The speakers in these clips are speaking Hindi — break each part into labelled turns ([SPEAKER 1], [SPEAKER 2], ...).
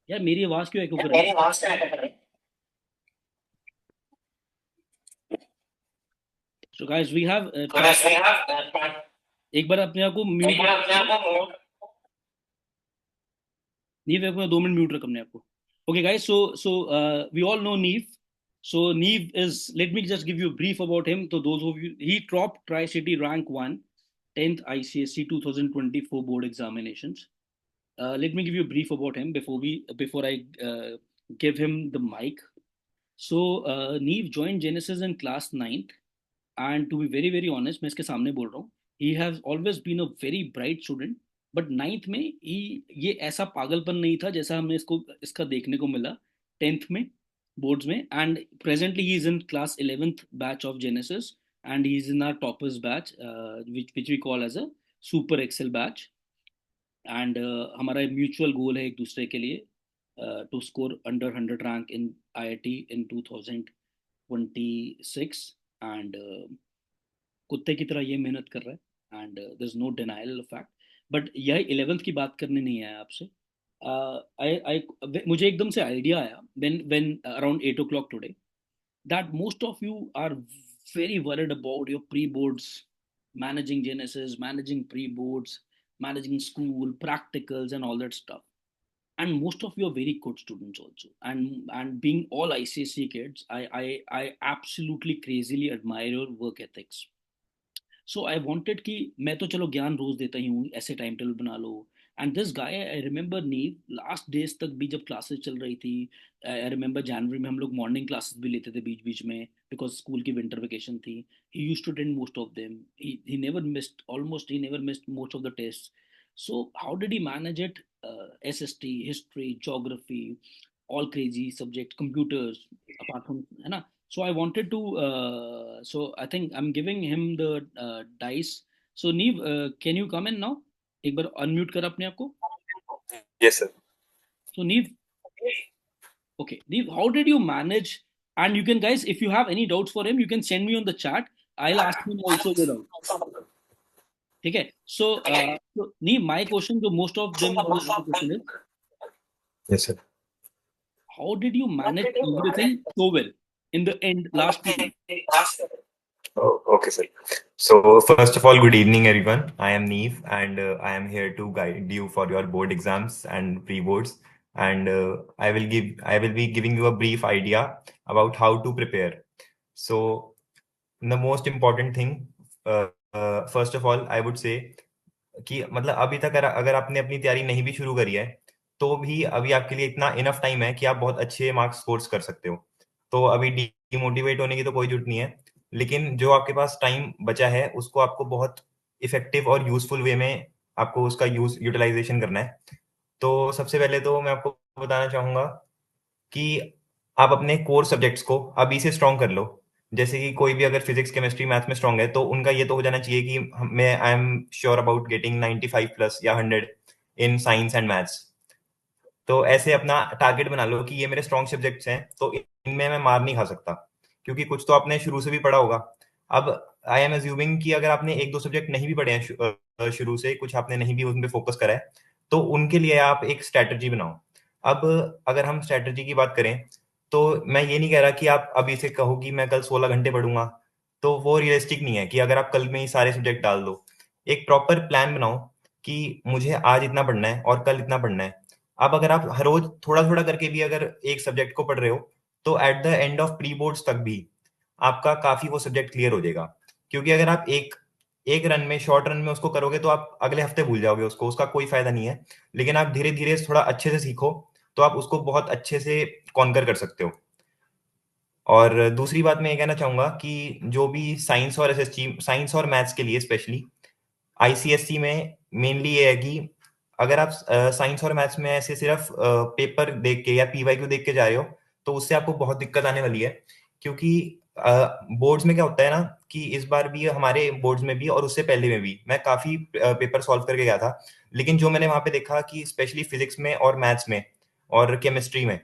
[SPEAKER 1] यार मेरी आवाज क्यों एको कर रही है? सो गाइस वी हैव एक बार अपने आप को म्यूट रखो। नीव एक मिनट 2 मिनट म्यूट रख अपने आप को। Okay guys, so we all know Neev. So Neve is, let me just give you a brief about him. So those of you, he topped Tri-City rank 1, 10th ICSC 2024 board examinations. Let me give you a brief about him before I give him the mic. So Neve joined Genesis in class 9th, and to be very very honest, मैं इसके सामने बोल रहा हूँ, he has always been a very bright student. But ninth में ही ये ऐसा पागलपन नहीं था जैसा हमें इसका देखने को मिला टेंथ में बोर्ड्स में. And presently he is in class 11th batch of Genesis, and he is in our toppers batch which we call as a super excel batch. And हमारा म्यूचुअल गोल है एक दूसरे के लिए to score under 100 rank in IIT in 2026. And कुत्ते की तरह ये मेहनत कर रहा है, and there is no denial of fact. But यह 11th की बात करने नहीं आया आपसे. आई मुझे एकदम से आइडिया आया when around 8 o'clock today that most of you are very worried about your pre-boards, managing Genesis, managing pre-boards, managing school practicals and all that stuff. And most of you are very good students also, and being all ICSE kids, I absolutely crazily admire your work ethics. So I wanted कि मैं तो चलो ज्ञान रोज देता ही हूँ, ऐसे टाइम टेबल बना लो. And this guy, I remember even last days तक भी जब क्लासेस चल रही थी. आई रिमेंबर जनवरी में हम लोग मॉर्निंग क्लासेस भी लेते थे बीच बीच में, बिकॉज स्कूल की विंटर वेकेशन थी. He used to attend most of them. He never missed, almost he never missed most of the test. So how did he manage it? SST, history, geography, all crazy subject, computers, apart from, है ना? So I wanted to, so I think I'm giving him the dice. So Neve, can you come in now? एक बार unmute कर अपने आप को.
[SPEAKER 2] Yes, sir.
[SPEAKER 1] So Neve, okay, Neve, how did you manage? And you can, guys, if you have any doubts for him, you can send me on the chat. I'll ask him also the doubt. ठीक है? So Neve, my question to most of them will ask the question is,
[SPEAKER 2] Yes, sir.
[SPEAKER 1] how did you manage everything so well in the end last 2 months?
[SPEAKER 2] Oh, okay, sir. So, first of all, good evening, everyone. I am Neve, and I am here to guide you for your board exams and pre-boards. And I will be giving you a brief idea about how to prepare. So, the most important thing, first of all, I would say कि मतलब अभी तक अगर आपने अपनी तैयारी नहीं भी शुरू करी है, तो भी अभी आपके लिए इतना इनफ टाइम है कि आप बहुत अच्छे मार्क्स स्कोर कर सकते हो. तो अभी डिमोटिवेट होने की तो कोई जरूरत नहीं है, लेकिन जो आपके पास टाइम बचा है उसको आपको बहुत इफेक्टिव और यूजफुल वे में आपको उसका यूटिलाइजेशन करना है. तो सबसे पहले तो मैं आपको बताना चाहूंगा कि आप अपने कोर सब्जेक्ट्स को अभी से स्ट्रॉन्ग कर लो. जैसे कि कोई भी अगर फिजिक्स केमिस्ट्री मैथ में स्ट्रॉन्ग है तो उनका ये तो हो जाना चाहिए कि मैं I am sure about getting 95 plus या 100 इन साइंस एंड मैथ्स. तो ऐसे अपना टारगेट बना लो कि ये मेरे स्ट्रॉन्ग सब्जेक्ट्स हैं, तो इनमें मैं मार नहीं खा सकता, क्योंकि कुछ तो आपने शुरू से भी पढ़ा होगा. अब आई एम एज्यूमिंग कि अगर आपने एक दो सब्जेक्ट नहीं भी पढ़े हैं शुरू से, कुछ आपने नहीं भी उन पे फोकस करा है, तो उनके लिए आप एक स्ट्रेटजी बनाओ. अब अगर हम स्ट्रेटजी की बात करें, तो मैं ये नहीं कह रहा कि आप अभी से कहो कि मैं कल 16 घंटे पढ़ूंगा. तो वो रियलिस्टिक नहीं है कि अगर आप कल में ही सारे सब्जेक्ट डाल दो. एक प्रॉपर प्लान बनाओ कि मुझे आज इतना पढ़ना है और कल इतना पढ़ना है. अब अगर आप हर रोज थोड़ा थोड़ा करके भी अगर एक सब्जेक्ट को पढ़ रहे हो, तो at the end of pre boards तक भी आपका काफी वो सब्जेक्ट क्लियर हो जाएगा. क्योंकि अगर आप एक एक रन में, शॉर्ट रन में उसको करोगे, तो आप अगले हफ्ते भूल जाओगे उसको, उसका कोई फायदा नहीं है. लेकिन आप धीरे धीरे थोड़ा अच्छे से सीखो, तो आप उसको बहुत अच्छे से कॉन्कर कर सकते हो. और दूसरी बात मैं ये कहना चाहूंगा कि जो भी साइंस और एसएसटी, साइंस और मैथ्स के लिए स्पेशली आईसीएससी में मेनली ये है कि अगर आप साइंस और मैथ्स में ऐसे सिर्फ पेपर देख के या पीवाईक्यू देख के जा रहे हो, तो उससे आपको बहुत दिक्कत आने वाली है. क्योंकि बोर्ड्स में क्या होता है ना, कि इस बार भी हमारे बोर्ड्स में भी और उससे पहले में भी मैं काफी पेपर सॉल्व करके गया था. लेकिन जो मैंने वहां पे देखा कि स्पेशली फिजिक्स में और मैथ्स में और केमिस्ट्री में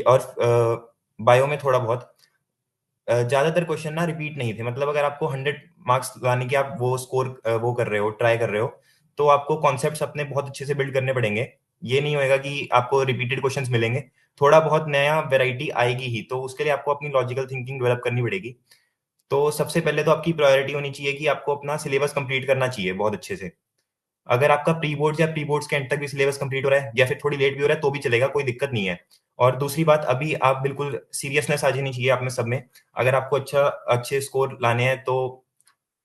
[SPEAKER 2] और बायो में थोड़ा बहुत ज्यादातर क्वेश्चन ना रिपीट नहीं थे. मतलब अगर आपको 100 मार्क्स लाने की आप वो स्कोर वो कर रहे हो, ट्राई कर रहे हो, तो आपको कॉन्सेप्ट्स अपने बहुत अच्छे से बिल्ड करने पड़ेंगे. ये नहीं होएगा कि आपको रिपीटेड क्वेश्चंस मिलेंगे, थोड़ा बहुत नया वैरायटी आएगी ही। तो उसके लिए आपको अपनी लॉजिकल थिंकिंग डेवलप करनी पड़ेगी। तो सबसे पहले तो आपकी प्रायोरिटी होनी चाहिए कि आपको अपना सिलेबस कंप्लीट करना चाहिए बहुत अच्छे से। अगर आपका प्री बोर्ड या प्री बोर्ड्स के एंड तक भी सिलेबस कंप्लीट हो रहा है या फिर थोड़ी लेट भी हो रहा है तो भी चलेगा, कोई दिक्कत नहीं है। और दूसरी बात, अभी आप बिल्कुल सीरियसनेस आ जानी चाहिए आप में सब में। अगर आपको अच्छे स्कोर लाने हैं तो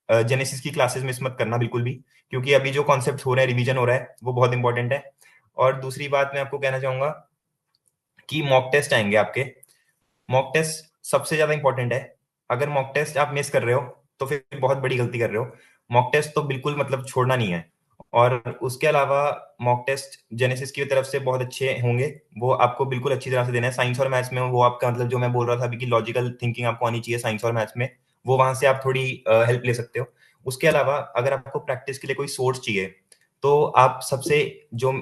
[SPEAKER 2] जेनेसिस की क्लासेस मिस मत करना बिल्कुल भी, क्योंकि अभी जो कॉन्सेप्ट हो रहे हैं, रिवीजन हो रहा है, वो बहुत इंपॉर्टेंट है। और दूसरी बात मैं आपको कहना चाहूंगा कि मॉक टेस्ट आएंगे आपके। मॉक टेस्ट सबसे ज्यादा इंपॉर्टेंट है। अगर मॉक टेस्ट आप मिस कर रहे हो तो फिर बहुत बड़ी गलती कर रहे हो। मॉक टेस्ट तो बिल्कुल मतलब छोड़ना नहीं है। और उसके अलावा मॉक टेस्ट जेनेसिस की तरफ से बहुत अच्छे होंगे, वो आपको बिल्कुल अच्छी तरह से देना है। साइंस और मैथ्स में वो आपका मतलब जो मैं बोल रहा था अभी की लॉजिकल थिंकिंग आपको आनी चाहिए साइंस और मैथ्स में, वो वहां से आप थोड़ी हेल्प ले सकते हो। उसके अलावा अगर आपको प्रैक्टिस के लिए कोई सोर्स चाहिए तो आप सबसे जो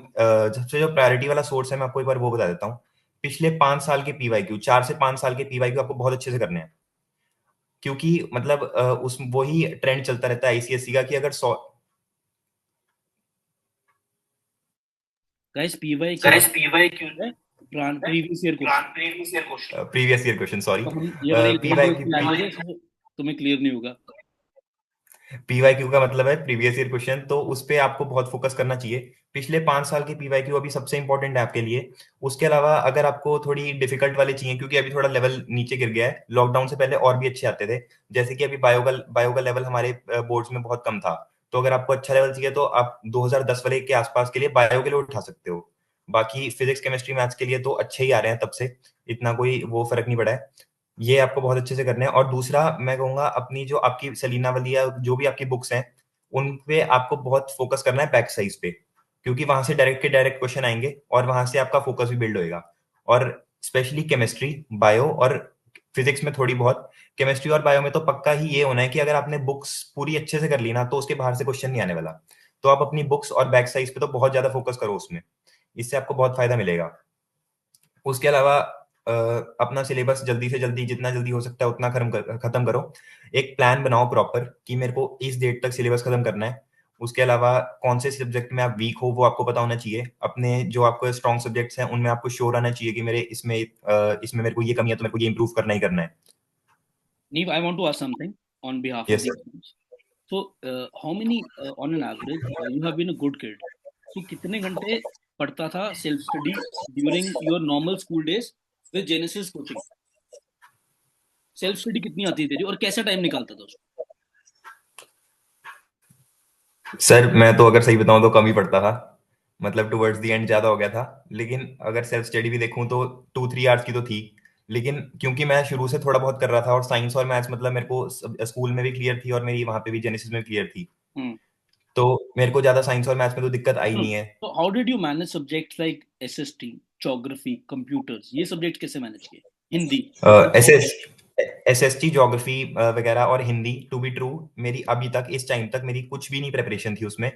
[SPEAKER 2] प्रायोरिटी वाला सोर्स है, मैं आपको एक बार वो बता देता हूँ। पिछले 5 साल के पीवाईक्यू, 4 से 5 साल के पीवाईक्यू आपको बहुत अच्छे से करने हैं, क्योंकि मतलब उस वही ट्रेंड चलता रहता है आईसीएससी का कि अगर 100
[SPEAKER 1] गाइस पीवाई क्यों
[SPEAKER 2] गाइस पीवाई क्यू
[SPEAKER 1] है? Previous year question.
[SPEAKER 2] Previous year question, sorry.
[SPEAKER 1] तो हम ये वाली लैंग्वेज
[SPEAKER 2] पीवाईक्यू
[SPEAKER 1] लैंग्वेज है so तुम्हें क्लियर नहीं होगा।
[SPEAKER 2] पीवाईक्यू का मतलब है प्रीवियस ईयर क्वेश्चन, तो उस पे आपको बहुत फोकस करना चाहिए। पिछले 5 साल की पीवाईक्यू अभी सबसे इंपॉर्टेंट है आपके लिए। उसके अलावा अगर आपको थोड़ी डिफिकल्ट वाले चाहिए, क्योंकि अभी थोड़ा लेवल नीचे गिर गया है, लॉकडाउन से पहले और भी अच्छे आते थे। जैसे कि अभी बायो का लेवल हमारे बोर्ड्स में बहुत कम था। तो अगर आपको अच्छा लेवल चाहिए तो आप 2010 वाले के आसपास के लिए बायो के लिए उठा सकते हो। बाकी फिजिक्स केमिस्ट्री मैथ्स के लिए तो अच्छे ही आ रहे हैं तब से, इतना कोई वो फर्क नहीं पड़ा है। ये आपको बहुत अच्छे से करना है। और दूसरा मैं कहूंगा, अपनी जो आपकी सलीना वाली या जो भी आपकी बुक्स हैं, उन पे आपको बहुत फोकस करना है बैक साइज पे, क्योंकि वहां से डायरेक्ट के डायरेक्ट क्वेश्चन आएंगे और वहां से आपका फोकस भी बिल्ड होएगा। और स्पेशली केमिस्ट्री, बायो और फिजिक्स में थोड़ी बहुत। केमिस्ट्री और बायो में तो पक्का ही ये होना है कि अगर आपने बुक्स पूरी अच्छे से कर ली ना तो उसके बाहर से क्वेश्चन नहीं आने वाला। तो आप अपनी बुक्स और बैक साइज पे तो बहुत ज्यादा फोकस करो उसमें, इससे आपको बहुत फायदा मिलेगा। उसके अलावा अपना सिलेबस जल्दी से जल्दी, जितना जल्दी हो सकता है उतना खत्म करो। एक प्लान बनाओ प्रॉपर कि मेरे को इस डेट तक सिलेबस खत्म करना है। उसके अलावा कौन से सब्जेक्ट में आप वीक हो वो आपको पता होना चाहिए। अपने जो आपको स्ट्रॉन्ग सब्जेक्ट्स हैं उनमें आपको श्योर आना चाहिए कि मेरे इसमें मेरे को ये कमी है तो मेरे को ये इंप्रूव करना ही करना है।
[SPEAKER 1] Neve, I want to ask something on behalf of
[SPEAKER 2] yes
[SPEAKER 1] the
[SPEAKER 2] sir.
[SPEAKER 1] audience. So, how many, on an average, you have been a good kid? So, कितने घंटे पढ़ता था self study during your normal school days with genesis coaching? Self study कितनी आती है तेरी और कैसा टाइम निकालता था उसको?
[SPEAKER 2] सर मैं तो अगर सही बताऊं तो कम ही पढ़ता था, मतलब टुवर्ड्स द एंड ज्यादा हो गया था। लेकिन अगर सेल्फ स्टडी भी देखूं तो 2-3 आवर्स की तो थी। लेकिन क्योंकि मैं शुरू से थोड़ा बहुत कर रहा था और साइंस और मैथ्स मतलब मेरे को स्कूल में भी क्लियर थी और मेरी वहां पे भी जेनेसिस में क्लियर थी,
[SPEAKER 1] हम्म।
[SPEAKER 2] तो मेरे को ज्यादा साइंस और मैथ्स में तो दिक्कत आई
[SPEAKER 1] सुनो,
[SPEAKER 2] नहीं है।
[SPEAKER 1] तो how did you manage subjects like SST, geography, computers? ये सब्जेक्ट कैसे मैनेज किए? Hindi?
[SPEAKER 2] S S S S T geography वगैरह और हिंदी, टू बी ट्रू, मेरी अभी तक इस टाइम तक मेरी कुछ भी नहीं प्रिपरेशन थी उसमें।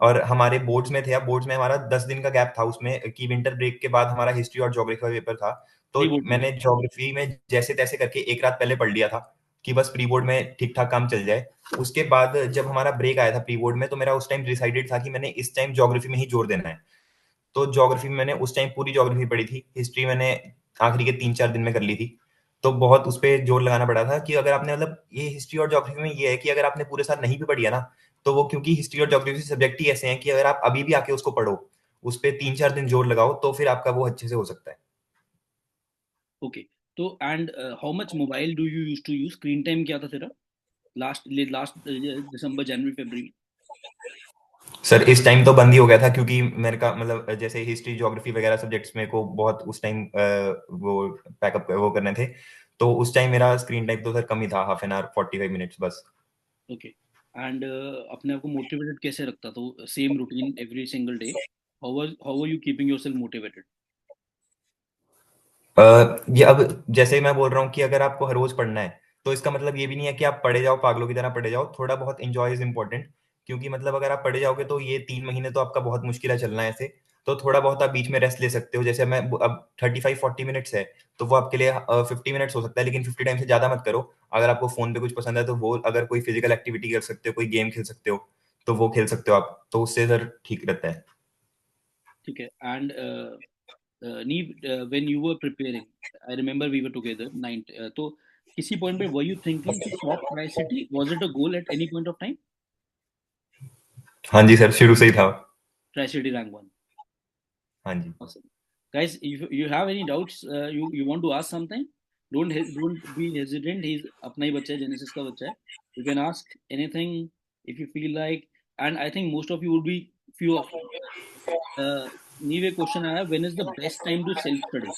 [SPEAKER 2] और हमारे बोर्ड्स में थे, अब बोर्ड्स में हमारा 10 दिन का गैप था उसमें कि विंटर ब्रेक के बाद हमारा हिस्ट्री और ज्योग्राफी का पेपर था। तो
[SPEAKER 1] प्री बोर्ड में?
[SPEAKER 2] मैंने ज्योग्राफी में जैसे तैसे करके एक रात पहले पढ़ लिया था कि बस प्री बोर्ड में ठीक ठाक काम चल जाए। उसके बाद जब हमारा ब्रेक आया था प्री बोर्ड में तो मेरा उस टाइम डिसाइडेड था कि मैंने इस टाइम ज्योग्राफी में ही जोर देना है। तो ज्योग्राफी में मैंने उस टाइम पूरी ज्योग्राफी पढ़ी थी। हिस्ट्री मैंने आखिरी के 3-4 दिन में कर ली थी। तो बहुत उस पर जोर लगाना पड़ा था कि अगर आपने मतलब ये हिस्ट्री और ज्योग्राफी में ये है कि अगर आपने पूरे साल नहीं भी पढ़ी है ना, तो वो क्योंकि हिस्ट्री और ज्योग्राफी सब्जेक्ट ही ऐसे हैं कि अगर आप अभी भी आके उसको पढ़ो, उस पर 3-4 दिन जोर लगाओ तो फिर आपका वो अच्छे से हो सकता है।
[SPEAKER 1] ओके। तो and how much mobile do you use to use? Screen time क्या था तेरा लास्ट लास्ट दिसंबर, जनवरी, फरवरी?
[SPEAKER 2] सर इस टाइम तो बंद ही हो गया था, क्योंकि मेरे का मतलब जैसे हिस्ट्री ज्योग्राफी वगैरह सब्जेक्ट्स मेरे को बहुत उस टाइम वो पैकअप वो करने थे। तो उस टाइम मेरा स्क्रीन टाइम तो सर कम ही था, हाफ एन आवर 45 मिनट्स बस।
[SPEAKER 1] ओके। एंड अपने आप को मोटिवेटेड कैसे रखता? तो same routine every single day? How are you keeping yourself motivated?
[SPEAKER 2] ये अब जैसे मैं बोल रहा हूँ कि अगर आपको हर रोज पढ़ना है तो इसका मतलब ये भी नहीं है कि आप पढ़े जाओ, पागलों की तरह पढ़े जाओ। थोड़ा बहुत एंजॉय इज इंपॉर्टेंट, क्योंकि मतलब अगर आप पढ़े जाओगे तो ये 3 महीने तो आपका बहुत मुश्किल है चलना ऐसे। तो थोड़ा बहुत आप बीच में रेस्ट ले सकते हो। जैसे मैं अब 35-40 मिनट्स है तो वो आपके लिए 50 मिनट्स हो सकता है, लेकिन 50 टाइम से ज्यादा मत करो। अगर आपको फोन पे कुछ पसंद है तो वो, अगर कोई फिजिकल एक्टिविटी कर सकते हो, कोई गेम खेल सकते हो तो वो खेल सकते हो आप, तो उससे सर ठीक रहता है।
[SPEAKER 1] ठीक है. And Neve, when you were preparing, I remember we were together ninth. तो किसी point पे were you thinking to top Tri City? Was it a goal at any point of time?
[SPEAKER 2] हाँ जी सर, शुरू से ही था।
[SPEAKER 1] Tri City rank one.
[SPEAKER 2] हाँ जी।
[SPEAKER 1] Awesome. Guys, if you have any doubts, you want to ask something, don't be hesitant. He's अपना ही बच्चा है, Genesis का बच्चा है. You can ask anything if you feel like, and I think most of you would be few of you. Neve, question आया, when is the best time to self study?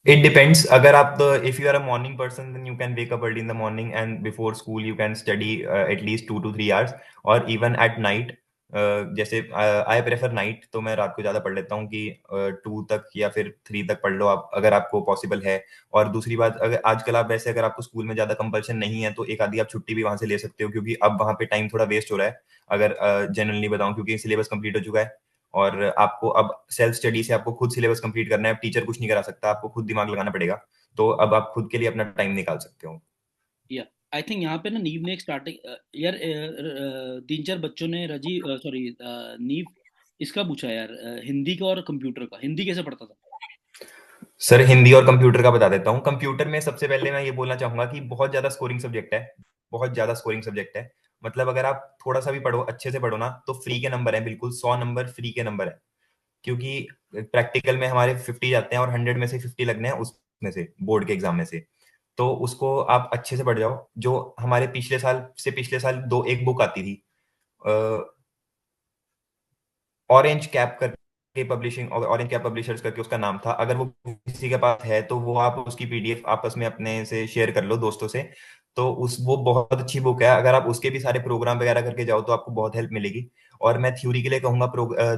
[SPEAKER 2] It depends. अगर आप if you are a morning person, then you can wake up early in the morning and before school you can study at least 2 to 3 hours, or even at night. जैसे I prefer night, तो मैं रात को ज़्यादा पढ़ लेता हूँ कि 2 तक या फिर 3 तक पढ़ लो आप, अगर आपको पॉसिबल है। और दूसरी बात, अगर आजकल आप वैसे अगर आपको स्कूल में ज़्यादा कंपल्शन नहीं है तो एक आधी आप छुट्टी भी वहाँ से ले सकते हो, क्योंकि अब वहाँ पे टाइम थोड़ा वेस्ट हो रहा है। अगर जनरली बताऊँ, क्योंकि सिलेबस कंप्लीट हो चुका है और आपको अब सेल्फ स्टडी से आपको खुद सिलेबस कंप्लीट करना है। अब टीचर कुछ नहीं करा सकता, आपको खुद दिमाग लगाना पड़ेगा। तो अब आप खुद के लिए अपना टाइम निकाल सकते हो।
[SPEAKER 1] या आई थिंक यहाँ पे ना नीव ने एक स्टार्टिंग, यार 3-4 बच्चों ने रजी, सॉरी, नीव इसका पूछा यार, हिंदी का और कंप्यूटर का, हिंदी कैसे पढ़ता था?
[SPEAKER 2] सर हिंदी और कंप्यूटर का बता देता हूँ। कंप्यूटर में सबसे पहले मैं ये बोलना चाहूंगा कि बहुत ज्यादा स्कोरिंग सब्जेक्ट है, बहुत ज्यादा स्कोरिंग सब्जेक्ट है। मतलब अगर आप थोड़ा सा भी पढ़ो, अच्छे से पढ़ो ना, तो फ्री के नंबर है, बिल्कुल 100 नंबर फ्री के नंबर है। क्योंकि प्रैक्टिकल में हमारे 50 जाते हैं और 100 में से 50 लगने हैं उसमें से, बोर्ड के एग्जाम में से। तो उसको आप अच्छे से पढ़ जाओ। जो हमारे पिछले साल दो एक बुक आती थी, ऑरेंज कैप करके पब्लिशिंग, ऑरेंज कैप पब्लिशर्स करके उसका नाम था। अगर वो किसी के पास है तो वो आप उसकी पीडीएफ आपस में अपने से शेयर कर लो दोस्तों से। तो उस वो बहुत अच्छी बुक है, अगर आप उसके भी सारे प्रोग्राम वगैरह करके जाओ तो आपको बहुत हेल्प मिलेगी। और मैं थ्योरी के लिए कहूंगा,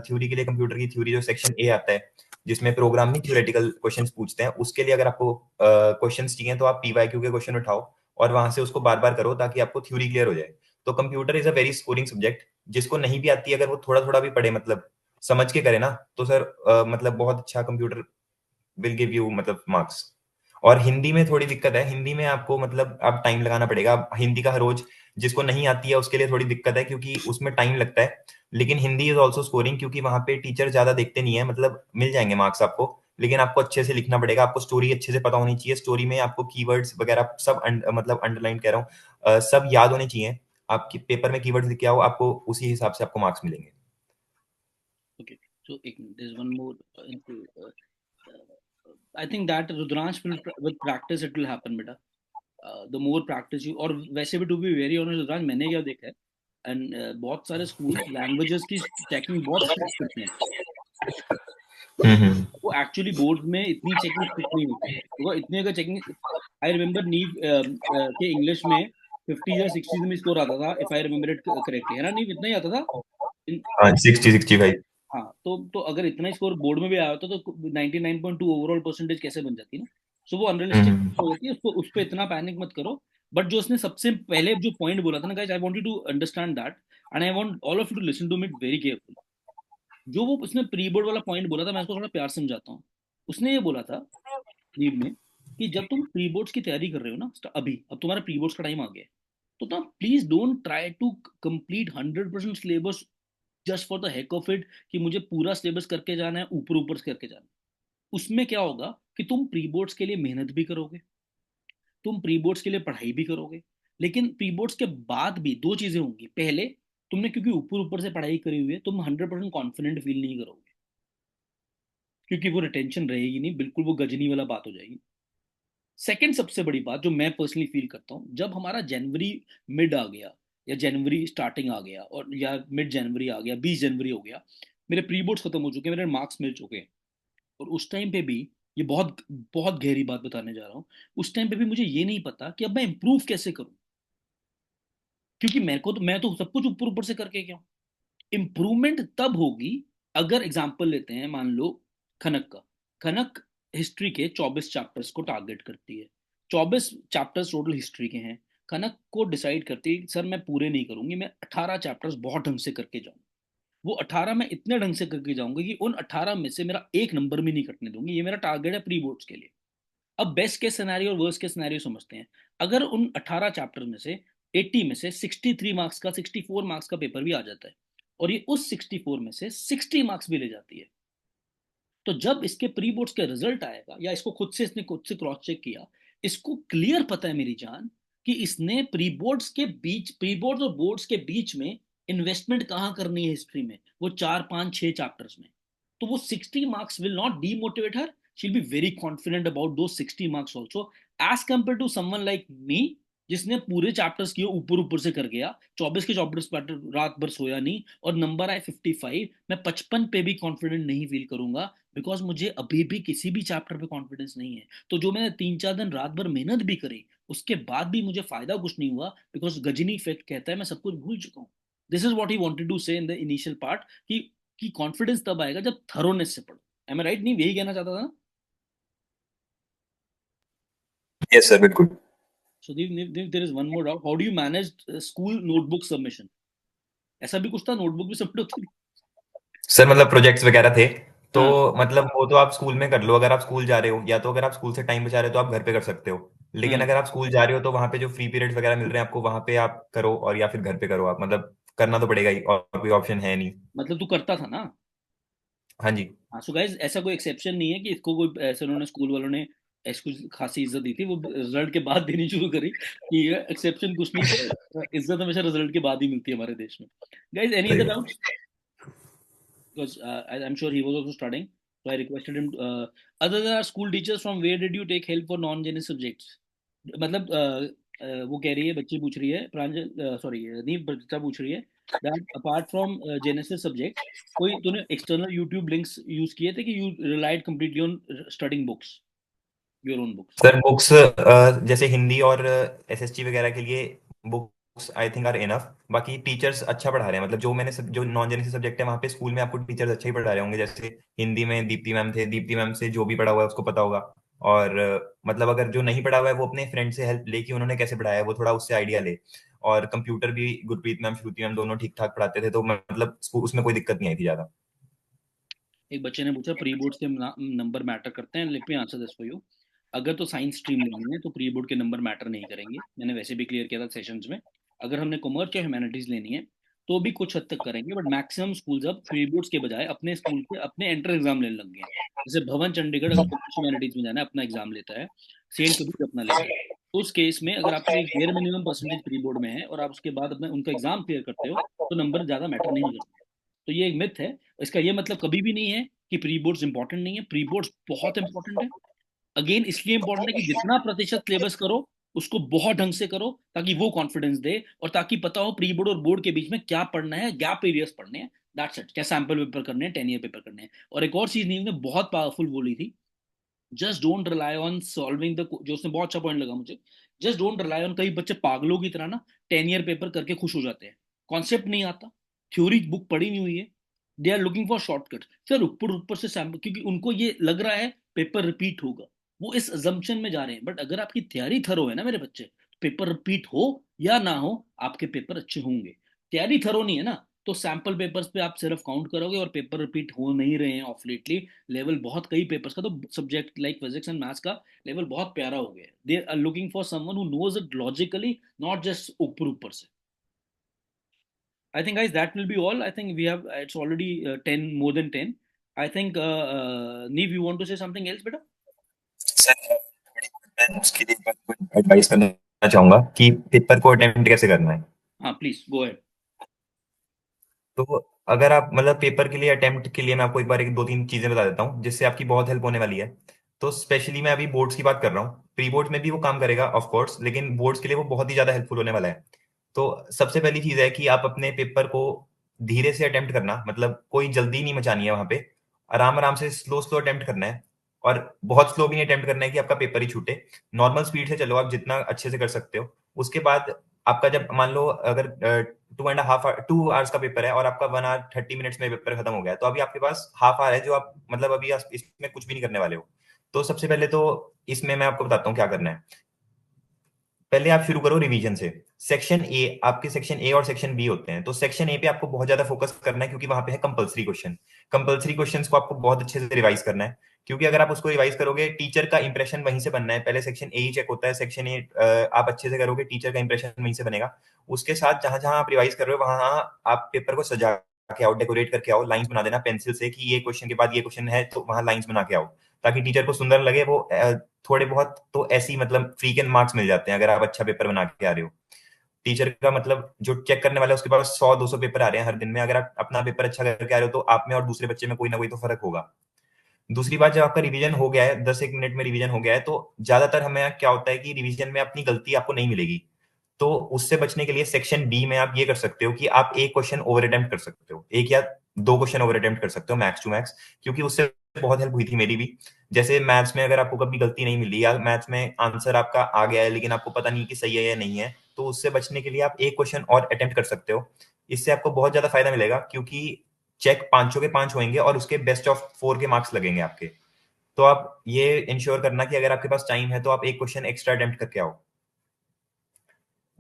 [SPEAKER 2] थ्योरी के लिए कंप्यूटर की थ्योरी जो सेक्शन ए आता है, जिसमें प्रोग्राम में थ्योरेटिकल क्वेश्चंस पूछते हैं, उसके लिए अगर आपको क्वेश्चंस चाहिए तो आप पीवाईक्यू के क्वेश्चन उठाओ और वहां से उसको बार बार करो ताकि आपको थ्योरी क्लियर हो जाए। तो computer is a very scoring subject. जिसको नहीं भी आती है, अगर वो थोड़ा थोड़ा भी पढ़े, मतलब समझ के करे ना, तो सर मतलब बहुत अच्छा कंप्यूटर विल गिव यू मतलब मार्क्स। और हिंदी में थोड़ी दिक्कत है, हिंदी में आपको मतलब आप टाइम लगाना पड़ेगा। आप हिंदी का हर रोज, जिसको नहीं आती है उसके लिए थोड़ी दिक्कत है, क्योंकि उसमें टाइम लगता है। लेकिन हिंदी इज ऑल्सो स्कोरिंग, क्योंकि वहां पे टीचर ज्यादा देखते नहीं है, मतलब मिल जाएंगे मार्क्स आपको। लेकिन आपको अच्छे से लिखना पड़ेगा, आपको स्टोरी अच्छे से पता होनी चाहिए। स्टोरी में आपको कीवर्ड्स वगैरह सब मतलब अंडरलाइन कह रहा हूँ, सब याद होने चाहिए। आपकी पेपर में कीवर्ड्स लिख के आओ, आपको उसी हिसाब से आपको मार्क्स मिलेंगे।
[SPEAKER 1] Okay, so there's one more I think that Rudransh will with practice it will happen बेटा. The more practice you, और वैसे भी to be very honest Rudransh, मैंने क्या देखा है, एंड बहुत सारे स्कूल्स लैंग्वेजेस की चेकिंग बहुत स्ट्रिक्ट करते हैं।
[SPEAKER 2] हम्म।
[SPEAKER 1] वो एक्चुअली बोर्ड में इतनी चेकिंग स्ट्रिक्ट नहीं होती है, तो इतनी अगर चेकिंग, आई रिमेम्बर नीव के इंग्लिश में 50 या 60 में स्कोर आता था, if I remember it correctly, है ना नीव, इतना ही आता था?
[SPEAKER 2] हाँ, 60-65।
[SPEAKER 1] हाँ, तो अगर इतना ही स्कोर बोर्ड में भी आया होता तो 99.2 ओवरऑल परसेंटेज कैसे बन जाती ना? सो वो अनरियलिस्टिक
[SPEAKER 2] हम्म।
[SPEAKER 1] हो जाती है, उसको उस पर इतना पैनिक मत करो। बट जो उसने सबसे पहले जो पॉइंट बोला था ना, guys, I want you to understand that, and I want all of you to listen to me very careful. जो वो उसने प्री बोर्ड वाला पॉइंट बोला था, मैं उसको थोड़ा प्यार से समझाता हूँ। उसने ये बोला था लीव में कि जब तुम प्री बोर्ड्स की तैयारी कर रहे हो ना, अभी अब तुम्हारा प्री बोर्ड्स का टाइम आ गया है, तो ना please don't try to complete 100% syllabus just for the heck of it, कि मुझे पूरा सिलेबस करके जाना है, ऊपर ऊपर से करके जाना है। उसमें क्या होगा कि तुम प्री बोर्ड्स के लिए मेहनत भी करोगे, तुम प्री बोर्ड्स के लिए पढ़ाई भी करोगे, लेकिन प्री बोर्ड्स के बाद भी दो चीजें होंगी। पहले, तुमने क्योंकि ऊपर ऊपर से पढ़ाई करी हुई है, तुम 100% कॉन्फिडेंट फील नहीं करोगे, क्योंकि वो रिटेंशन रहेगी नहीं, बिल्कुल वो गजनी वाला बात हो जाएगी। सेकंड सबसे बड़ी बात जो मैं पर्सनली फील करता हूँ, जब हमारा जनवरी मिड आ गया, या जनवरी स्टार्टिंग आ गया, और या मिड जनवरी आ गया, 20 जनवरी हो गया, मेरे प्री बोर्ड्स खत्म हो चुके हैं, मेरे मार्क्स मिल चुके हैं, और उस टाइम पे भी, ये बहुत बहुत गहरी बात बताने जा रहा हूँ, उस टाइम पे भी मुझे ये नहीं पता कि अब मैं इंप्रूव कैसे करूँ, क्योंकि मेरे को तो, मैं तो सब कुछ ऊपर ऊपर से करके क्या, इंप्रूवमेंट तब होगी अगर एग्जाम्पल लेते हैं, मान लो खनक का, खनक हिस्ट्री के 24 चैप्टर्स को टारगेट करती है, 24 चैप्टर्स टोटल हिस्ट्री के हैं। खनक को डिसाइड करती है सर मैं पूरे नहीं करूंगी, मैं 18 चैप्टर्स बहुत ढंग से करके जाऊंगी, वो 18 मैं इतने ढंग से करके जाऊंगी कि उन 18 में से मेरा एक नंबर भी नहीं कटने दूंगी, ये मेरा टारगेट है प्री बोर्ड्स के लिए। अब बेस्ट के सिनेरियो और वर्स्ट के सिनेरियो समझते हैं। अगर उन 18 चैप्टर में से 80 में से 63 मार्क्स का, 64 मार्क्स का पेपर भी आ जाता है, और ये उस 64 में से 60 मार्क्स भी ले जाती है। तो जब इसके प्री बोर्ड्स के रिजल्ट आएगा, या इसको खुद से, इसने खुद से क्रॉस चेक किया, इसको क्लियर पता है मेरी जान कि इसने प्री बोर्ड्स के बीच, प्री बोर्ड्स और बोर्ड्स के बीच में इन्वेस्टमेंट कहाँ करनी है हिस्ट्री में, वो 4 5 6 चैप्टर्स में। तो वो 60 marks will not demotivate her, she'll be very confident about those 60 marks also, as compare to someone like me, जिसने पूरे चैप्टर्स किए, ऊपर ऊपर से कर गया, 24 के 24 रात भर सोया नहीं, और नंबर आए 55। मैं 55 पे भी कॉन्फिडेंट नहीं फील करूंगा, बिकॉज मुझे अभी भी किसी भी चैप्टर पे कॉन्फिडेंस नहीं है। तो जो मैंने 3 4 दिन रात भर मेहनत भी करी, उसके बाद भी मुझे फायदा कुछ नहीं हुआ, बिकॉज गजनी इफेक्ट कहता है मैं सब कुछ भूल चुका हूँ। This is what he wanted to say in the initial part, कि कॉन्फिडेंस तब आएगा जब थरोनेस से पढ़ो। Am I right? नहीं, यही कहना चाहता था ना?
[SPEAKER 2] यस सर, बिल्कुल।
[SPEAKER 1] So there is one more doubt, how do you manage school notebook submission? ऐसा भी कुछ था, नोटबुक भी सबमिट होती थी?
[SPEAKER 2] सर मतलब प्रोजेक्ट्स वगैरह थे, तो
[SPEAKER 1] हाँ।
[SPEAKER 2] मतलब वो तो आप स्कूल में कर लो अगर आप स्कूल जा रहे हो, या तो अगर आप स्कूल से टाइम बचा रहे हो तो आप घर पे कर सकते हो। लेकिन
[SPEAKER 1] हाँ,
[SPEAKER 2] अगर आप स्कूल जा रहे हो तो वहाँ पे जो फ्री पीरियड्स वगैरह मिल रहे हैं आपको, वहाँ पे आप करो, और या फिर घर पे करो आप, मतलब करना तो पड़ेगा ही, और कोई ऑप्शन है नहीं।
[SPEAKER 1] मतलब तू करता था ना?
[SPEAKER 2] हाँ जी।
[SPEAKER 1] हाँ, सो गाइस, ऐसा कोई एक्सेप्शन नहीं है कि इसको कोई ऐसे उन्होंने स्कूल वालों ने इसको खासी इज्जत दी थी, वो रिजल्ट के बाद देनी शुरू करी, कि ये एक्सेप्शन कुछ नहीं थे, इज्जत हमेशा रिजल्ट के बाद ही मिलती है हमारे देश में। गाइस, एनी
[SPEAKER 2] सही
[SPEAKER 1] अदर
[SPEAKER 2] बात।
[SPEAKER 1] Doubts? Because I'm sure he was also studying, so I requested him. Other than our school teachers, from where did you take help for non-Gen subjects? मतलब वो कह रही है, बच्ची पूछ रही है, प्रांजल, सॉरी, नहीं, बच्चा पूछ रही है, that apart from Genesis subjects, कोई तूने एक्सटर्नल यूट्यूब लिंक्स यूज किए थे, कि you relied completely on studying books, your own books?
[SPEAKER 2] Sir books जैसे हिंदी और एसएसटी वगैरह के लिए books I think are enough. बाकी टीचर्स अच्छा पढ़ा रहे हैं, मतलब जो मैंने जो नॉन जेनेसी सब्जेक्ट है वहाँ पे स्कूल में आपको टीचर्स अच्छा ही पढ़ा रहे होंगे। जैसे हिंदी में दीप्ति मैम थे, दीप्ति मैम से जो भी पढ़ा हुआ है उसको पता होगा। और मतलब अगर जो नहीं पढ़ा हुआ है वो अपने फ्रेंड से हेल्प ले कि उन्होंने कैसे पढ़ाया है, वो थोड़ा उससे आइडिया ले। और कंप्यूटर भी गुरप्रीत मैम, श्रुति मैम दोनों ठीक ठाक पढ़ाते थे, तो मतलब उसमें कोई दिक्कत नहीं आई थी ज्यादा।
[SPEAKER 1] एक बच्चे ने पूछा, प्री बोर्ड के नंबर मैटर करते हैं? Let me answer this for you. अगर तो साइंस स्ट्रीम लेनी है तो प्री बोर्ड के नंबर मैटर नहीं करेंगे, मैंने वैसे भी क्लियर किया था सेशंस में। अगर हमने कॉमर्स या ह्यूमैनिटीज लेनी है तो भी कुछ हद तक करेंगे, बट मैक्सिमम स्कूल्स अब प्री बोर्ड्स के बजाय अपने स्कूल के अपने एंट्रेंस एग्जाम लेने लग गए हैं। जैसे भवन चंडीगढ़ अगर कॉमर्स ह्यूमैनिटीज में जाना है, अपना एग्जाम लेता है। सेंट कबीर अपना लेता है। तो उस केस में अगर आपका एक bare minimum percentage pre board में है, और आप उसके बाद अपने उनका एग्जाम क्लियर करते हो, तो नंबर ज्यादा मैटर नहीं करते। तो ये एक मिथ है। इसका ये मतलब कभी भी नहीं है कि प्री बोर्ड्स इंपॉर्टेंट नहीं है, प्री बोर्ड्स बहुत इंपॉर्टेंट है। अगेन इसलिए इंपॉर्टेंट है कि जितना प्रतिशत सिलेबस करो, उसको बहुत ढंग से करो, ताकि वो कॉन्फिडेंस दे, और ताकि पता हो प्री बोर्ड और बोर्ड के बीच में क्या पढ़ना है, गैप एरियाज पढ़ने हैं, दैट्स इट। क्या सैंपल पेपर करने हैं, 10 ईयर पेपर करने हैं। और एक और चीज नीव ने बहुत पावरफुल बोली थी, just don't rely on solving the, जो उसने बहुत अच्छा पॉइंट लगा मुझे, जस्ट डोंट रिलाई ऑन, कई बच्चे पागलों की तरह ना 10 ईयर पेपर करके खुश हो जाते हैं, कॉन्सेप्ट नहीं आता, थ्योरी बुक पढ़ी नहीं हुई है, they are looking for shortcut. Sir ऊपर ऊपर से सैम्पल, क्योंकि उनको ये लग रहा है पेपर रिपीट होगा, वो इस अजम्पशन में जा रहे हैं। बट अगर आपकी तैयारी थरो है ना मेरे बच्चे, पेपर रिपीट हो या ना हो, आपके पेपर अच्छे होंगे। तैयारी थरो नहीं है ना, तो सैंपल पेपर्स पे आप सिर्फ काउंट करोगे, और पेपर रिपीट हो नहीं रहे हैं ऑफ लेटली। लेवल बहुत, कई पेपर्स का तो subject like physics and maths का लेवल बहुत प्यारा हो गया है। They are looking for someone who knows it logically, not just ऊपर ऊपर से। I think guys that will be all. I think we have, it's already 10, more than 10. I think Neev, you want to say something else, beta?
[SPEAKER 2] Sir मैं उसके लिए एडवाइस करना चाहूंगा कि पेपर को अटेम्प्ट कैसे करना है।
[SPEAKER 1] हाँ, प्लीज गो अहेड।
[SPEAKER 2] तो अगर आप मतलब पेपर के लिए अटेम्प्ट के लिए मैं आपको एक बार एक दो तीन चीजें बता देता हूँ जिससे आपकी बहुत हेल्प होने वाली है। तो स्पेशली मैं अभी बोर्ड्स की बात कर रहा हूँ, प्री बोर्ड में भी वो काम करेगा ऑफ कोर्स, लेकिन बोर्ड्स के लिए वो बहुत ही ज्यादा हेल्पफुल होने वाला है। तो सबसे पहली चीज है कि आप अपने पेपर को धीरे से अटेम्प्ट करना, मतलब कोई जल्दी नहीं मचानी है वहां पे, आराम आराम से स्लो स्लो अटेम्प्ट करना है। और बहुत स्लो भी नहीं अटेम्प्ट करना है कि आपका पेपर ही छूटे। नॉर्मल स्पीड से चलो आप जितना अच्छे से कर सकते हो। उसके बाद आपका जब मान लो अगर 2.5 2 आवर्स का पेपर है और आपका 1 आवर 30 मिनट्स में पेपर खत्म हो गया, तो अभी आपके पास हाफ आवर है जो आप मतलब अभी आप इसमें कुछ भी नहीं करने वाले हो। तो सबसे पहले तो इसमें मैं आपको बताता हूँ क्या करना है। पहले आप शुरू करो रिवीजन से। सेक्शन ए, आपके सेक्शन ए और सेक्शन बी होते हैं, तो सेक्शन ए पे आपको बहुत ज्यादा फोकस करना है क्योंकि वहां पे है कंपलसरी क्वेश्चन। कंपलसरी क्वेश्चंस को आपको बहुत अच्छे से रिवाइज करना है, क्योंकि अगर आप उसको रिवाइज करोगे टीचर का इंप्रेशन वहीं से बनना है। पहले सेक्शन ए ही चेक होता है, सेक्शन ए आप अच्छे से करोगे टीचर का इंप्रेशन वहीं से बनेगा। उसके साथ जहां जहां आप रिवाइज कर रहे हो वहां आप पेपर को सजा के आओ, डेकोरेट करके आओ, लाइंस बना देना पेंसिल से कि ये क्वेश्चन के बाद ये क्वेश्चन है तो वहां लाइंस बना के आओ, ताकि टीचर को सुंदर लगे। वो थोड़े बहुत तो ऐसी मतलब फ्री के मार्क्स मिल जाते हैं अगर आप अच्छा पेपर बना के आ रहे हो। टीचर का मतलब जो चेक करने वाला है उसके पास 100-200 पेपर आ रहे हैं हर दिन में, अगर आप अपना पेपर अच्छा करके आ रहे हो तो आप में और दूसरे बच्चे में कोई ना कोई तो फर्क होगा। दूसरी बात, जब आपका रिवीजन हो गया है, 10 एक मिनट में रिवीजन हो गया है, तो ज्यादातर हमें क्या होता है कि रिवीजन में अपनी गलती आपको नहीं मिलेगी। तो उससे बचने के लिए सेक्शन बी में आप ये कर सकते हो कि आप एक क्वेश्चन ओवर अटेम्प्ट कर सकते हो, एक या दो क्वेश्चन ओवर अटेम्प्ट कर सकते हो मैक्स टू मैक्स, क्योंकि उससे बहुत हेल्प हुई थी मेरी भी। जैसे मैथ्स में अगर आपको कभी गलती नहीं मिली या मैथ्स में आंसर आपका आ गया है लेकिन आपको पता नहीं कि सही है या नहीं है, तो उससे बचने के लिए आप एक क्वेश्चन और अटेम्प्ट कर सकते हो। इससे आपको बहुत ज्यादा फायदा मिलेगा, क्योंकि चेक पांचों के पांच होंगे और उसके बेस्ट ऑफ 4 के मार्क्स लगेंगे आपके। तो आप ये इंश्योर करना कि अगर आपके पास टाइम है तो आप एक क्वेश्चन एक्स्ट्रा अटेम्प्ट करके आओ।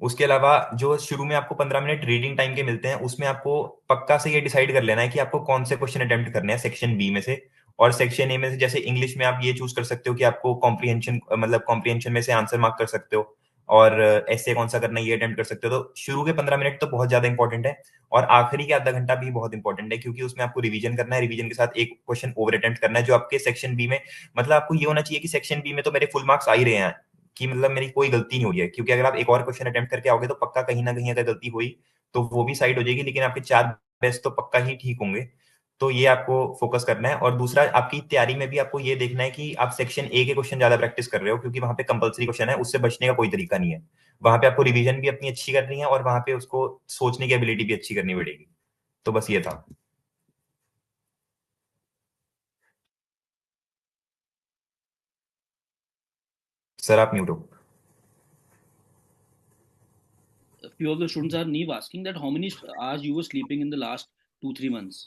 [SPEAKER 2] उसके अलावा जो शुरू में आपको 15 मिनट रीडिंग टाइम के मिलते हैं, उसमें आपको पक्का से ये डिसाइड कर लेना है कि आपको कौन से क्वेश्चन अटेम्प्ट करने हैं सेक्शन बी में से। और सेक्शन ए में से, जैसे इंग्लिश में आप ये चूज कर सकते हो कि आपको कॉम्प्रीहेंशन, मतलब कॉम्प्रीहेंशन में से आंसर मार्क कर सकते हो, और ऐसे कौन सा करना है ये अटेम्प्ट कर सकते हो। तो शुरू के 15 मिनट तो बहुत ज्यादा इंपॉर्टेंट है, और आखिरी के आधा घंटा भी बहुत इंपॉर्टेंट है, क्योंकि उसमें आपको रिवीजन करना है, रिवीजन के साथ एक क्वेश्चन ओवर अटेम्प्ट करना है जो आपके सेक्शन बी में, मतलब आपको ये होना चाहिए कि सेक्शन बी में तो मेरे फुल मार्क्स आ ही रहे हैं, कि मतलब मेरी कोई गलती नहीं हो रही है। क्योंकि अगर आप एक और क्वेश्चन अटेम्प्ट करके आओगे तो पक्का कहीं ना कहीं अगर गलती हुई तो वो भी साइड हो जाएगी, लेकिन आपके 4 बेस्ट तो पक्का ही ठीक होंगे। तो ये आपको फोकस करना है। और दूसरा, आपकी तैयारी में भी आपको ये देखना है कि आप सेक्शन ए के क्वेश्चन ज्यादा प्रैक्टिस कर रहे हो, क्योंकि वहां पे कंपलसरी क्वेश्चन है, उससे बचने का कोई तरीका नहीं है। वहां पे आपको रिवीजन भी अपनी अच्छी करनी है और वहां पे उसको सोचने की एबिलिटी भी अच्छी करनी पड़ेगी। तो बस ये था। सर आप म्यूट हो।
[SPEAKER 1] A few of the students are Neve asking that how many hours you were sleeping in the last 2-3 months.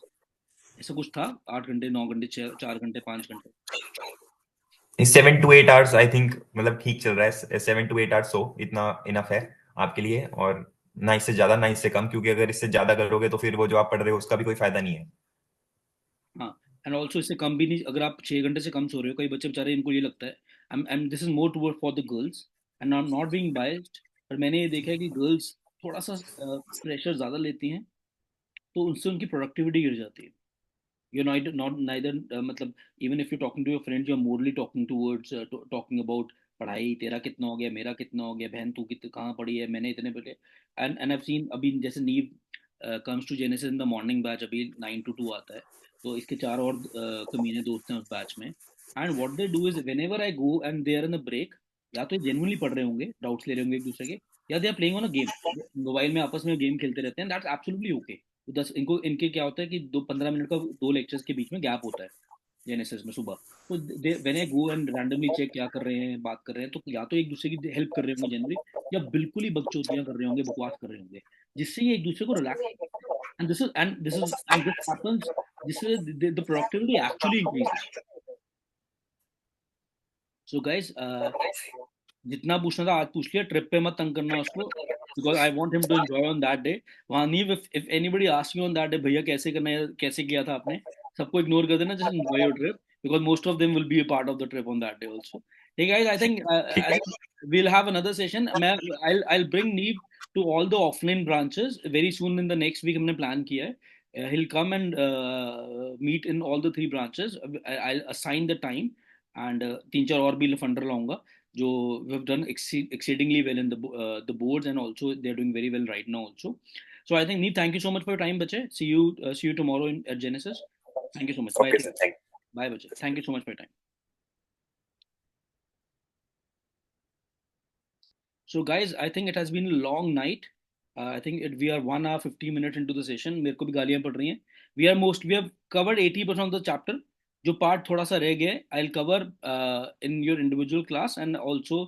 [SPEAKER 1] ऐसा कुछ था? 8 घंटे, 9 घंटे, 4 घंटे, 5 घंटे?
[SPEAKER 2] 7 to 8 आवर्स आई थिंक, मतलब ठीक चल रहा है। 7 to 8 आवर्स, सो इतना इनफ है आपके लिए। और ना इससे ज्यादा ना इससे कम, क्योंकि अगर इससे ज्यादा करोगे तो फिर वो जो आप पढ़ रहे हो उसका भी कोई फायदा नहीं है।
[SPEAKER 1] हाँ, एंड ऑल्सो इससे कम भी नहीं। अगर आप 6 घंटे से कम सो रहे हो, कई बच्चे बेचारे, इनको ये लगता है, and this is more toward for the girls, and I am not being biased, पर मैंने ये देखा है कि गर्ल्स थोड़ा सा प्रेशर ज़्यादा लेती हैं, तो उनसे उनकी प्रोडक्टिविटी गिर जाती है। You're not neither मतलब, even if you're talking to your friends, you're morely talking towards talking about पढ़ाई, तेरा कितना हो गया, मेरा कितना हो गया, बहन तू कितने कहाँ पढ़ी है, मैंने इतने पढ़े। एंड I've seen, अभी जैसे Neev comes to Genesis in the morning batch, अभी 9 to 2 आता है, तो इसके चार और कमीने दोस्त हैं उस बैच में। And what they do is, whenever I go and they are in the break, या तो जेनुअनली पढ़ रहे होंगे, डाउट्स ले रहे होंगे एक दूसरे के, या they are playing on a game, mobile में आपस में गेम खेलते रहते हैं। That's absolutely okay. तो 10 इनको, इनके क्या होता है कि 2-15 मिनट का, दो लेक्चर्स के बीच में गैप होता है जेनेसिस में सुबह। तो when I go and randomly check क्या कर रहे हैं, बात कर रहे हैं, तो या तो एक दूसरे की हेल्प कर रहे होंगे जनरली, या बिल्कुल ही बकचोदियां कर रहे होंगे, बकवास कर रहे होंगे, जिससे ये एक दूसरे को रिलैक्स। एंड दिस हैपेंस, जिससे the productivity actually increases. So guys, जितना पूछना था आज पूछ लिया। ट्रिप पे मत तंग करना उसको, because I want him to enjoy on that day. वहाँ नहीं, if anybody ask you on that day, भैया कैसे करना है, कैसे किया था आपने, सबको इग्नोर कर देना, just enjoy your trip, because most of them will be a part of the trip on that day also. ठीक है, आई थिंक
[SPEAKER 2] ठीक है।
[SPEAKER 1] we'll have another session. मैं I'll bring Neeb to all the offline branches very soon in the next week, हमने प्लान किया है। He'll come and meet in all the 3 branches. I'll assign the time, and 3-4 और भी फंडर लाऊंगा, जो have done exceedingly well in the boards, and also they're doing very well right now also. So I think Neeb, thank you so much for your time, bache. See you tomorrow at Genesis. Thank you so much. Bye.
[SPEAKER 2] Okay sir, thank
[SPEAKER 1] Bye, bache. Thank you so much for your time. So, guys, I think it has been a long night. I think we are 1 hour 50 minutes into the session. मेरे को भी गालियां पड़ रही हैं. We have covered 80% of the chapter. जो पार्ट थोड़ा सा रह गया है, I'll cover in your individual class, and also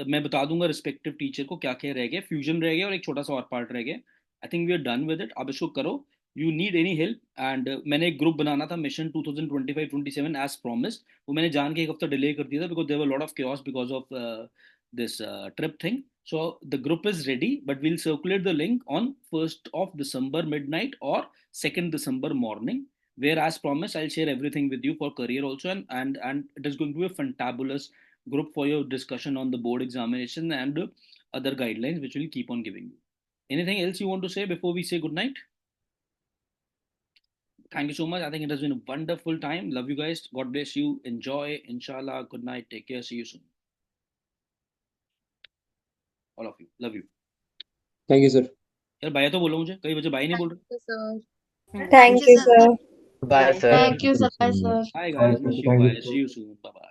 [SPEAKER 1] मैं बता दूंगा रिस्पेक्टिव टीचर को क्या क्या रह गया। फ्यूजन रह गया और एक छोटा सा और पार्ट रह गया। I think we are done with it. अब इसको करो। You need any help, and मैंने एक ग्रुप बनाना था, मिशन 2025-27 एज प्रोमिस्ड। वो मैंने जान के एक हफ्ता डिले कर दिया था, because there were lot of chaos because of this trip thing. So the group is ready, but we'll circulate the link on 1st of December midnight or 2nd December morning. Where, as promised, I'll share everything with you for career also, and it is going to be a fantabulous group for your discussion on the board examination and other guidelines which we'll keep on giving you. Anything else you want to say before we say good night? Thank you so much. I think it has been a wonderful time. Love you guys. God bless you. Enjoy. Inshallah. Good night. Take care. See you soon. All of you. Love you.
[SPEAKER 3] Thank you sir.
[SPEAKER 1] यार बाय तो बोलो मुझे, कई बजे बाय नहीं बोल रहे।
[SPEAKER 4] Thank you, sir.
[SPEAKER 5] Thank
[SPEAKER 4] Thank
[SPEAKER 5] you,
[SPEAKER 4] you, sir.
[SPEAKER 5] sir.
[SPEAKER 6] Bye, sir.
[SPEAKER 4] Thank you, sir.
[SPEAKER 1] Hi guys. Miss you. Bye. See you soon. Bye bye.